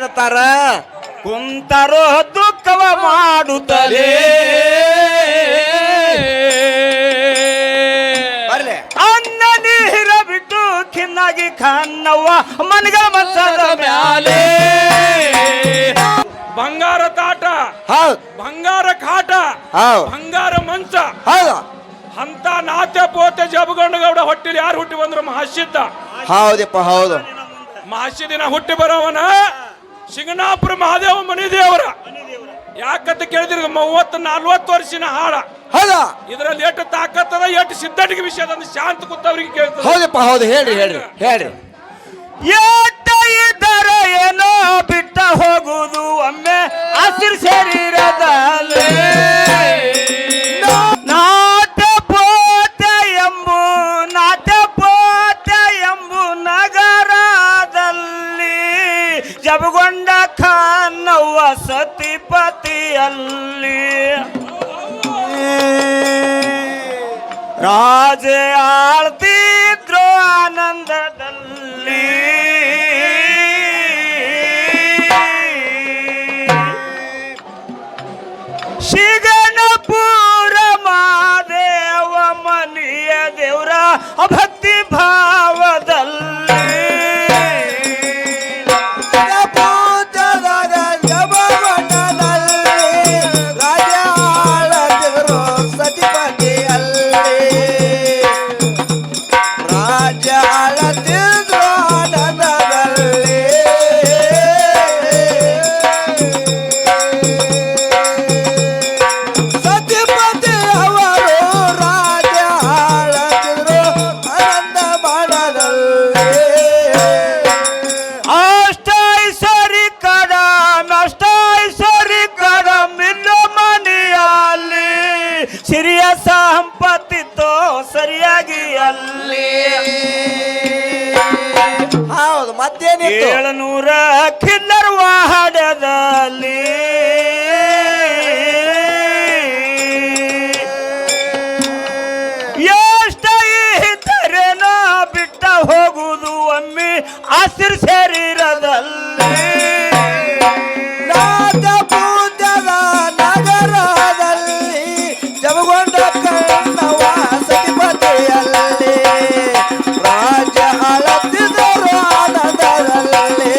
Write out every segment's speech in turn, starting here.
ಹೇಳ್ತಾರ ಕುಂತರೋ ದುಃಖವ ಮಾಡುತ್ತಲೇ ಅನ್ನ ನೀರ ಬಿಟ್ಟು ಖಿನ್ನಾಗಿ ಖನ್ನವ್ವ ಮನಗ ಮನಸದ ಮ್ಯಾಲೆ ಬಂಗಾರ ತಾಟ ಹೌದು ಬಂಗಾರ ಕಾಟ ಹೌದು ಬಂಗಾರ ಮಂಚ ಹೌದು ಅಂತ ನಾತೆ ಪೋತೆ ಜಬಗೌಡ ಹೊಟ್ಟಿಲಿ ಯಾರು ಹುಟ್ಟಿ ಬಂದ್ರು ಮಹಾಸಿದ್ಧ ಹೌದಪ್ಪ ಹೌದು ಮಹಾಸಿದಿನ ಹುಟ್ಟಿ ಬರೋವನ ಶಿಂಗನಾಪುರ ಮಹಾದೇವ ಮನಿ ದೇವರ ಯಾಕಂತ ಕೇಳಿದ್ರಿ 30-40 ವರ್ಷಿನ ಹಾಡ ಹೌದಾ ಇದ್ರಲ್ಲಿ ಎಷ್ಟು ತಾಕತ್ತದ ಎಷ್ಟು ಸಿದ್ಧಟಿಗೆ ವಿಷಯದ ಶಾಂತ ಕೂತವ್ರಿಗೆ ಕೇಳ್ತಾರೆ ಹೌದಪ್ಪ ಹೌದು ಹೇಳ್ರಿ ಹೇಳ್ರಿ ಹೇಳ್ರಿ ಏಟ ಇದ್ದರ ಏನೋ ಬಿಟ್ಟ ಹೋಗುವುದು ಒಮ್ಮೆ ಹಸಿರು ಶರೀರದಲ್ಲಿ ನಾಟ ಪೋತೆ ಎಂಬು ನಗರದಲ್ಲಿ ಜಬಗೊಂಡ ಖಾನವ್ವ ಸತಿಪತಿಯಲ್ಲಿ ರಾಜ ಆಳ್ತಿದ್ರು ಆನಂದದಲ್ಲಿ ಶಿಗನಪುರ ಮಾದೇವ ಮನಿಯ ದೇವರ ಭಕ್ತಿ ಭಾವದಲ್ಲಿ ಸಿರಿಯ ಸಂಪತ್ತಿತ್ತು ಸರಿಯಾಗಿ ಅಲ್ಲಿ ಹೌದು ಮತ್ತೇನು 700 ಕಿಲ್ಲರ್ ವಾಹನದಲ್ಲಿ ಎಷ್ಟ ಇದ್ದರೇನೋ ಬಿಟ್ಟ ಹೋಗುವುದು ಒಮ್ಮೆ ಹಸಿರು ಶರೀರದಲ್ಲಿ ಜಬಗೊಂಡ ಕಣ್ಣವ್ವ ಸತಿಪತಿಯಲ್ಲಿ ರಾಜ ಅಳತಿದರು ಆನಂದದಲ್ಲಿ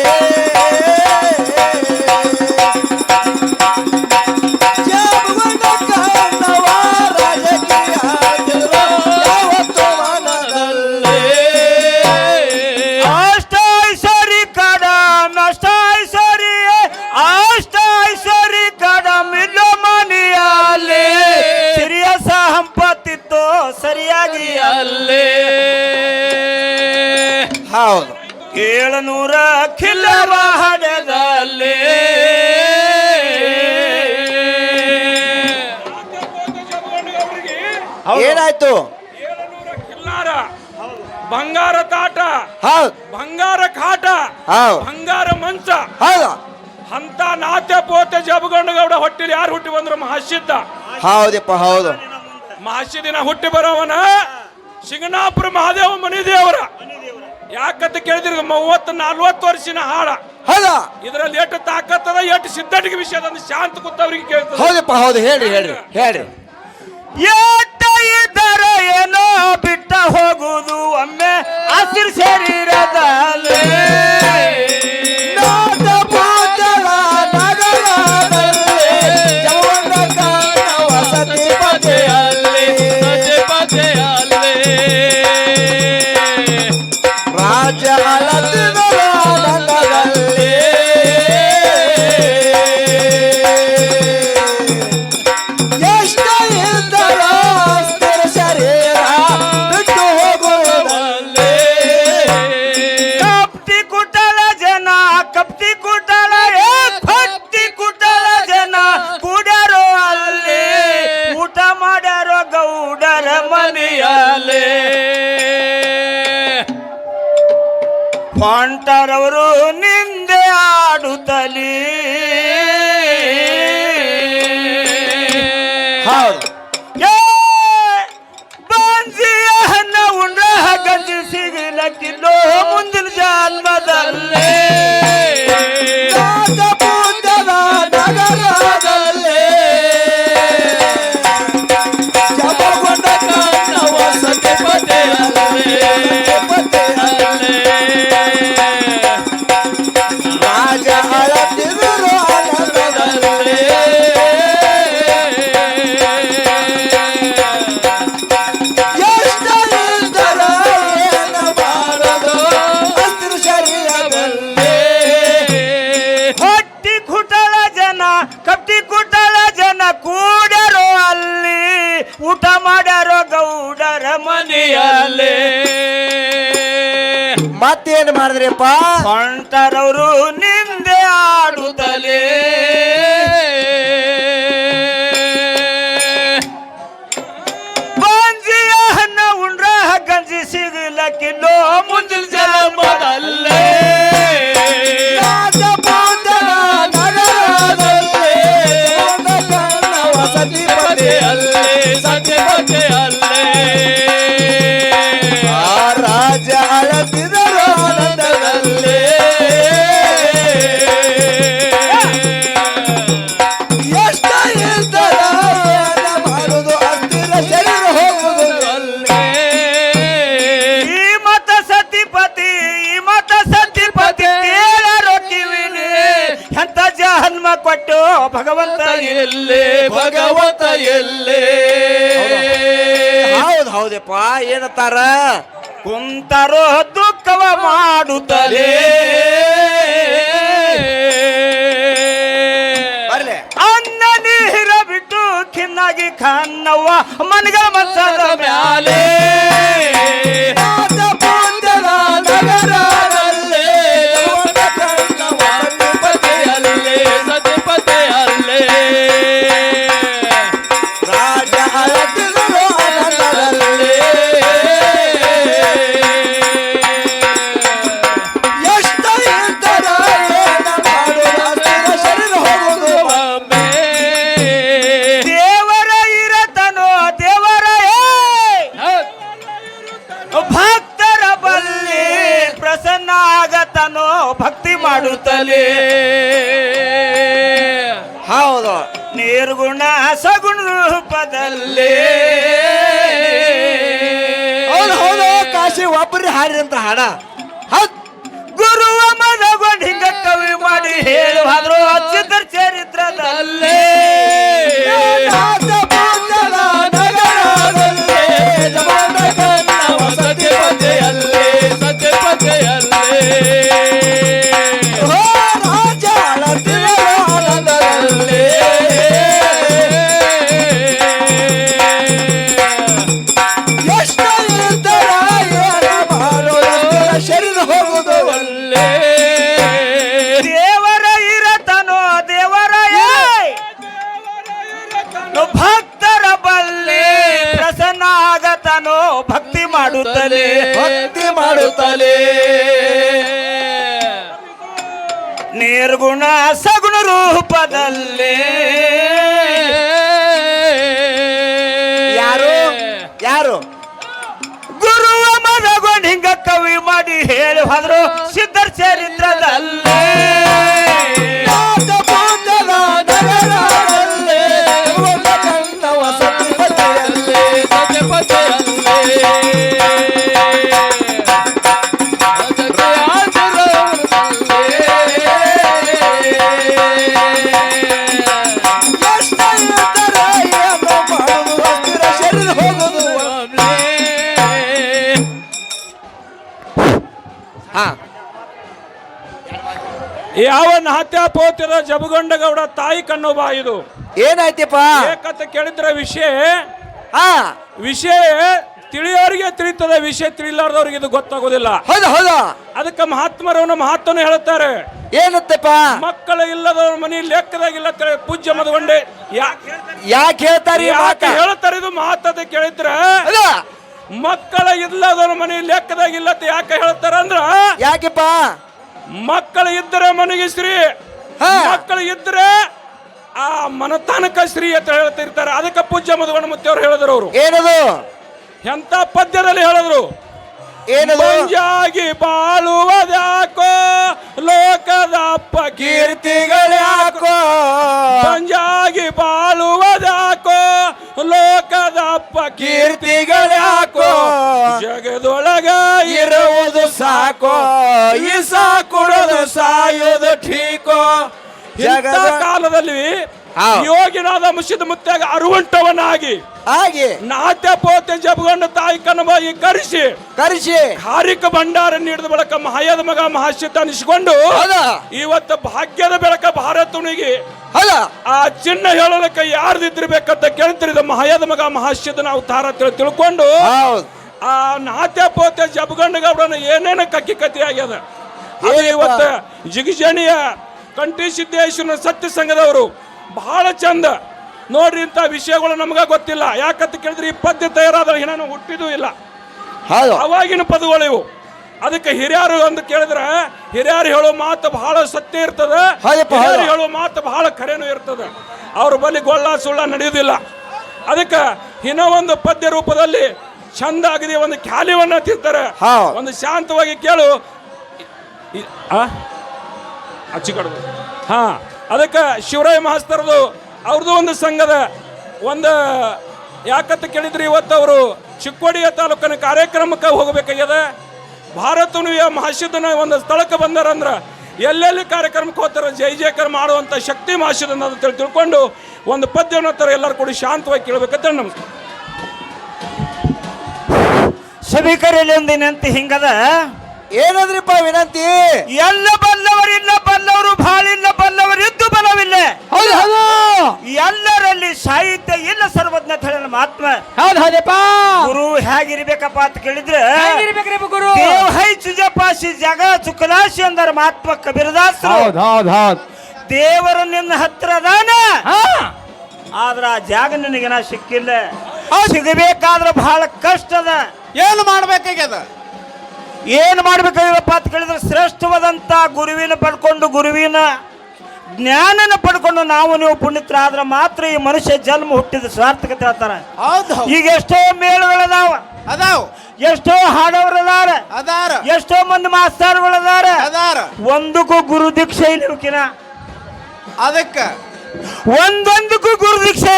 ಜಬಗೊಂಡ ಕಣ್ಣವ್ವ ರಾಜಕೀಯ ಯಾವತ್ತು ಮನದಲ್ಲಿ ಅಷ್ಟೈಶ್ವರಿ ಕಡಮ್ ಅಷ್ಟೈಶ್ವರಿ ಕಡಮ್ ಇಲ್ಲೋ ಮನೆಯಲ್ಲಿ ಸಿರಿಯ ಸಂಪತ್ತಿತ್ತು ಸರಿಯಾಗಿ ಅಲ್ಲೇ ಹೌದು 700 ಕಿಲ್ಲರ ಹಣದಲ್ಲಿ ಏನಾಯ್ತು 700 ಕಿಲ್ಲಾರ ಬಂಗಾರ ತಾಟ ಹೌದು ಬಂಗಾರ ಕಾಟ ಹೌದು ಬಂಗಾರ ಮಂಚ ಹೌದು ಅಂತ ನಾತೆ ಪೋತೆ ಜಬಗೌಡ ಹೊಟ್ಟಿಲಿ ಯಾರು ಹುಟ್ಟಿ ಬಂದ್ರು ಮಹಾಸಿದ್ಧ ಹೌದಪ್ಪ ಹೌದು ಮಹಾಸಿದಿನ ಹುಟ್ಟಿ ಬರೋವನ ಶಿಂಗನಾಪುರ ಮಹಾದೇವ ಮನಿ ದೇವರ ಯಾಕಂತ ಕೇಳಿದ್ರಿ 30-40 ವರ್ಷಿನ ಹಾಡ ಹೌದಾ ಇದ್ರಲ್ಲಿ ಎಷ್ಟು ತಾಕತ್ತದ ಎಷ್ಟು ಸಿದ್ಧಟಿಗೆ ವಿಷಯದ ಶಾಂತ ಕೂತವ್ರಿಗೆ ಕೇಳ್ತಾರೆ ಹೌದಪ್ಪ ಹೌದು ಹೇಳ್ರಿ ಹೇಳ್ರಿ ಹೇಳ್ರಿ ಏಟ ಇದ್ದರ ಏನೋ ಬಿಟ್ಟ ಹೋಗುವುದು ಒಮ್ಮೆ ಹಸಿರು ಶರೀರದಲ್ಲಿ ರಾಜ ಅಳತಿದರು ಆನಂದದಲ್ಲಿ ಎಷ್ಟ ಇದ್ದರ ಸ್ಥಿರ ಶರೀರ ಬಿಟ್ಟು ಹೋಗುವುದಲ್ಲಿ ಕಪ್ತಿ ಕುಟಲ ಜನ ಭಕ್ತಿ ಕುಟಲ ಜನ ಕೂಡರೋ ಅಲ್ಲಿ ಊಟ ಮಾಡ್ಯಾರೋ ಗೌಡರ ಮನೆಯಲ್ಲಿ ಹೊಂಟರವರು ನಿಂದೆ ಆಡುತ್ತಲೇ ಹೌದು ಬಂಜಿಯ ಹಣ್ಣ ಉಂಡ ಗಂಜಿ ಸಿಗಲಕ್ಕಿಲ್ಲೋ ಮುಂದಿನ ಜನ್ಮದಲ್ಲೇ ಮತ್ತೇನ್ ಮಾಡಿದ್ರಿಪ್ಪ ಹೊಂಟರವರು ನಿಂದೆ ಆಡುತ್ತಲೇ ಬಂಜಿಯ ಹಣ್ಣ ಉಂಡ್ರ ಗಂಜಿ ಸಿಗಲಕ್ಕಿಲ್ಲೋ ಮುಂದಿನ ಜನ್ಮದಲ್ಲೇ ರಾಜ ಅಳತಿದರು ಆನಂದದಲ್ಲಿ ಎಷ್ಟ ಇರ್ತಾರ ಮಾಡುದು ಅಸ್ಥಿರ ಶರೀರ ಹೋಗುದು ಈ ಮತ ಸತಿಪತಿ ಕೇಳರೋ ಕಿವಿಲಿ ಎಂತ ಜನ್ಮ ಕೊಟ್ಟು ಭಗವಂತ ಎಲ್ಲೇ ಭಗವಂತ ಎಲ್ಲೇ ಹೌದ್ ಹೌದಪ್ಪ ಏನತ್ತಾರ ಕುಂತರೋ ದುಃಖವ ಮಾಡುತ್ತಲೇ ಬರ್ಲೆ ಅನ್ನ ನೀರ ಬಿಟ್ಟು ಖಿನ್ನಾಗಿ ಖನ್ನವ್ವ ಮನಗಳ ಮನಸದ ಮ್ಯಾಲೆ ರಾಜ ಅಳತಿದರು ಆನಂದದಲ್ಲಿ ಎಷ್ಟ ಇರ್ತಾರ ಏನ ಮಾಡುದು ಅಸ್ಥಿರ ಶರೀರ ಹೋಗುದು ದೇವರ ಇರತನೋ ದೇವರ ಭಕ್ತರ ಬಲ್ಲಿ ಪ್ರಸನ್ನ ಆಗತನೋ ಭಕ್ತಿ ಮಾಡುತ್ತಲೇ ಹೌದು ನಿರ್ಗುಣ ಸಗುಣ ರೂಪದಲ್ಲಿ ಹೌದು ಹೌದು ಕಾಶಿ ಒಬ್ಬರಿ ಹಾಡಿದಂತ ಹಾಡ ಹೌದ್ ಗುರುವ ಮನಗೊಂಡು ಹಿಂಗ ಕವಿ ಮಾಡಿ ಹೇಳುವಾದ್ರು ಚಿತ್ರ ಚರಿತ್ರದಲ್ಲೇ ಓ ರಾಜ ಅಳತಿದರು ಆನಂದದಲ್ಲಿ ಎಷ್ಟ ಇರ್ತಾರ ಏನ ಮಾಡುದು ಅಸ್ಥಿರ ಶರೀರ ಹೋಗುದು ದೇವರ ಇರತನೋ ದೇವರ ಭಕ್ತರ ಬಲ್ಲಿ ಪ್ರಸನ್ನ ಆಗತನೋ ಭಕ್ತಿ ಮಾಡುತ್ತಲೇ ಭಕ್ತಿ ಮಾಡುತ್ತಲೇ ನಿರ್ಗುಣ ಸಗುಣ ರೂಪದಲ್ಲೇ ಯಾರು ಯಾರು ಗುರುವ ಮನಗೊಂಡು ಹಿಂಗ ಕವಿ ಮಾಡಿ ಹೇಳಿ ಹೋದ್ರು ಸಿದ್ಧರ ಚರಿತ್ರದಲ್ಲೇ ಎಷ್ಟ ಇರ್ತಾರ ಏನ ಮಾಡುದು ಅಸ್ಥಿರ ಶರೀರ ಹೋಗುದು ಹಾ ಯಾವ ನಾತ್ಯ ಪೋತಿರ ಜಬಗೊಂಡಗೌಡ ತಾಯಿ ಕಣ್ಣು ಬಾ ಇದು ಏನಾಯ್ತಪ್ಪ ಏಕತ್ತ ಕೇಳಿದ್ರ ವಿಷಯ ಹಾ ವಿಷಯ ತಿಳಿಯೋರಿಗೆ ತಿಳಿತದ ವಿಷಯ ತಿಳಿಲಾರ್ದವ್ರಿಗೆ ಇದು ಗೊತ್ತಾಗೋದಿಲ್ಲ ಹೌದು ಹೌದು ಅದಕ್ಕೆ ಮಹಾತ್ಮರವನ್ನ ಮಹತ್ವನ ಹೇಳುತ್ತಾರೆ ಏನತ್ತಪ್ಪ ಮಕ್ಕಳು ಇಲ್ಲದವ್ರ ಮನಿ ಲೆಕ್ಕದಾಗಿಲ್ಲ ಪೂಜ್ಯ ಮದಗೊಂಡೆ ಯಾಕೆ ಹೇಳ್ತಾರಿ ಯಾಕೆ ಹೇಳ್ತಾರೆ ಇದು ಮಹತ್ವದ ಕೇಳಿದ್ರ ಮಕ್ಕಳ ಇಲ್ಲದವ್ರ ಮನಿ ಲೆಕ್ಕದಾಗಿಲ್ಲ ಯಾಕೆ ಹೇಳ್ತಾರ ಅಂದ್ರ ಯಾಕೆಪ್ಪ ಮಕ್ಕಳು ಇದ್ದರೆ ಮನೆಗೆ ಶ್ರೀ ಹಾ. ಮಕ್ಕಳು ಇದ್ರೆ ಆ ಮನತಾನಕ ಶ್ರೀ ಅಂತ ಹೇಳ್ತಿರ್ತಾರೆ ಅದಕ್ಕೆ ಪೂಜ್ಯ ಮದಗೊಂಡ ಮುತ್ತವ್ರು ಹೇಳಿದ್ರು ಅವರು ಏನದು ಎಂತ ಪದ್ಯದಲ್ಲಿ ಹೇಳಿದ್ರು ಏನದು ಮಂಜಾಗಿ ಬಾಳುವುದ್ಯಾಕೋ ಲೋಕದಪ್ಪ ಕೀರ್ತಿಗಳ್ಯಾಕೋ ಮಂಜಾಗಿ ಬಾಳುವುದ್ಯಾಕೋ ಲೋಕದಪ್ಪ ಕೀರ್ತಿಗಳ್ಯಾಕೋ ಜಗದೊಳಗ ಇರುವುದು ಸಾಕೋ ಈ ಸಾಕುಡೋದು ಸಾಯೋದು ಠೀಕೋ ಇಂಥ ಕಾಲದಲ್ಲಿ ಹೌದು. ಯೋಗಿನಾದ ಮುಷಿದ ಮುತ್ತಾಗ ಅರುವಂಟವನಾಗಿ ಹಾಗೆ ನಾಟ್ಯ ಪೋತೆ ಜಬಗೊಂಡ ತಾಯಿ ಕನ್ನಬಾಗಿ ಕರೆಸಿ ಹಾರಿಕ ಭಂಡಾರ ನೀಡಿದ ಬಳಿಕ ಮಹಾಯದ ಮಗ ಮಹಾಶಿತ ಅನಿಸಿಕೊಂಡು ಹೌದಾ ಇವತ್ತು ಭಾಗ್ಯದ ಬೆಳಕ ಭಾರತನಿಗೆ ಹೌದಾ ಆ ಚಿನ್ನ ಹೇಳೋದಕ್ಕೆ ಯಾರ್ದಿದ್ದಿರ್ಬೇಕಂತ ಕೇಳ್ತಿರಿದ ಮಹಾಯದ ಮಗ ಮಹಾಶಿತನ ಅವತಾರ ತಿಳ್ಕೊಂಡು ಹೌದು ಆ ನಾತ್ಯ ಪೋತೆ ಜಬಗಂಡಗೌಡನ ಏನೇನು ಕಕ್ಕಿ ಕತ್ತಿ ಆಗ್ಯದ ಅದು ಇವತ್ತು ಜಿಗಜಣಿಯ ಕಂಠಿ ಸಿದ್ದೇಶ್ವರನ ಸತ್ಯ ಸಂಘದವರು ಬಹಳ ಚಂದ ನೋಡ್ರಿ ಇಂಥ ವಿಷಯಗಳು ನಮ್ಗ ಗೊತ್ತಿಲ್ಲ. ಯಾಕಂತ ಕೇಳಿದ್ರೆ ಈ ಪದ್ಯ ತಯಾರಾದ್ರೆ ನಾನು ಹುಟ್ಟಿದೂ ಇಲ್ಲ. ಹೌದು ಅವಾಗಿನ ಪದಗಳು ಇವು. ಅದಕ್ಕೆ ಹಿರಿಯರು ಅಂತ ಕೇಳಿದ್ರೆ ಹಿರಿಯರು ಹೇಳೋ ಮಾತು ಬಹಳ ಸತ್ಯ ಇರ್ತದೆ, ಹಿರಿಯರು ಹೇಳೋ ಮಾತು ಬಹಳ ಖರೇನೂ ಇರ್ತದೆ. ಅವ್ರ ಬಳಿ ಗೊಳ್ಳ ಸುಳ್ಳ ನಡೆಯುವುದಿಲ್ಲ. ಅದಕ್ಕೆ ಇನ್ನೂ ಒಂದು ಪದ್ಯ ರೂಪದಲ್ಲಿ ಚಂದ ಆಗಿದೆ, ಒಂದು ಖ್ಯಾಲಿವನ್ನ ತಿಂತಾರೆ. ಒಂದು ಶಾಂತವಾಗಿ ಕೇಳು ಹಚ್ಚಿಕೊಡ್ದು. ಹಾ, ಅದಕ್ಕೆ ಶಿವರಾಯ ಮಾಸ್ತರ್ದು ಅವ್ರದ್ದು ಒಂದು ಸಂಘದ ಒಂದು ಯಾಕಂತ ಕೇಳಿದ್ರೆ ಇವತ್ತು ಅವರು ಚಿಕ್ಕೋಡಿಯ ತಾಲೂಕಿನ ಕಾರ್ಯಕ್ರಮಕ್ಕೆ ಹೋಗಬೇಕಾಗ್ಯದ. ಭಾರತನುಯ ಮಹಾಶಿದನ ಒಂದು ಸ್ಥಳಕ್ಕೆ ಬಂದಾರಂದ್ರೆ ಎಲ್ಲೆಲ್ಲಿ ಕಾರ್ಯಕ್ರಮಕ್ಕೆ ಹೋಗ್ತಾರೆ ಜೈ ಜಯಕಾರ ಮಾಡುವಂಥ ಶಕ್ತಿ ಮಹಾಶಿದನ ಅಂತ ತಿಳ್ಕೊಂಡು ಒಂದು ಪದ್ಯವನ್ನು ತರ ಎಲ್ಲರೂ ಕೂಡ ಶಾಂತವಾಗಿ ಕೇಳಬೇಕಂತ ನಮಸ್ಕಾರ. ಸಭಿಕರಲ್ಲಿ ಒಂದಿನಂತೆ ಹಿಂಗದ ಏನದ್ರಿಪ್ಪ ವಿನಂತಿ? ಎಲ್ಲ ಬಲ್ಲವರಿಲ್ಲ ಬಲ್ಲವರು ಬಾಳಿಲ್ಲ ಬಲ್ಲವರು ಇದ್ದು ಬಲವಿಲ್ಲ. ಹೌದು ಹೌದು. ಎಲ್ಲರಲ್ಲಿ ಸಾಹಿತ್ಯ ಇಲ್ಲ ಸರ್ವಜ್ಞ ಹೇಳನ ಮಹಾತ್ಮ. ಹೌದು ಹೌದಪ್ಪ. ಗುರು ಹೇಗಿರ್ಬೇಕಪ್ಪ ಅಂತ ಕೇಳಿದ್ರೆ ಗುರು ದೇವ್ ಹೈ ಚುಜಪಾಸಿ ಜಗ ಚುಕಲಾಸಿ ಅಂದರ ಮಹಾತ್ಮ ಕಬೀರದಾಸರು. ಹೌದು ಹೌದು ಹೌದು. ದೇವರ ನಿನ್ನ ಹತ್ರ ಅದಾನ, ಆದ್ರ ಆ ಜಾಗ ನಿನಗೆ ಸಿಕ್ಕಿಲ್ಲ. ಸಿಗಬೇಕಾದ್ರೆ ಬಹಳ ಕಷ್ಟ ಅದ. ಏನು ಮಾಡ್ಬೇಕಾಗ್ಯದ? ಏನು ಮಾಡ್ಬೇಕಾಗಿರಪ್ಪ ಅಂತ ಕೇಳಿದ್ರೆ ಶ್ರೇಷ್ಠವಾದಂತ ಗುರುವಿನ ಪಡ್ಕೊಂಡು ಗುರುವಿನ ಜ್ಞಾನನ ಪಡ್ಕೊಂಡು ನಾವು ನೀವು ಪುಣ್ಯತ್ರಾದ್ರೆ ಮಾತ್ರ ಈ ಮನುಷ್ಯ ಜನ್ಮ ಹುಟ್ಟಿದ ಸಾರ್ಥಕತೆ ಹೇಳ್ತಾರೆ. ಈಗ ಎಷ್ಟೋ ಮೇಳುಗಳದಾವ, ಅದಾವ ಎಷ್ಟೋ ಹಾಡವ್ರದಾರ, ಅದಾರ ಎಷ್ಟೋ ಮಂದಿ ಮಾಸ್ತರ್ಗಳದಾರ, ಅದಾರ ಒಂದಕ್ಕೂ ಗುರು ದೀಕ್ಷೆ ಇಲ್ಲಕಿನ ಅದಕ್ಕ ಒಂದೊಂದಕ್ಕೂ ಗುರು ದೀಕ್ಷೆ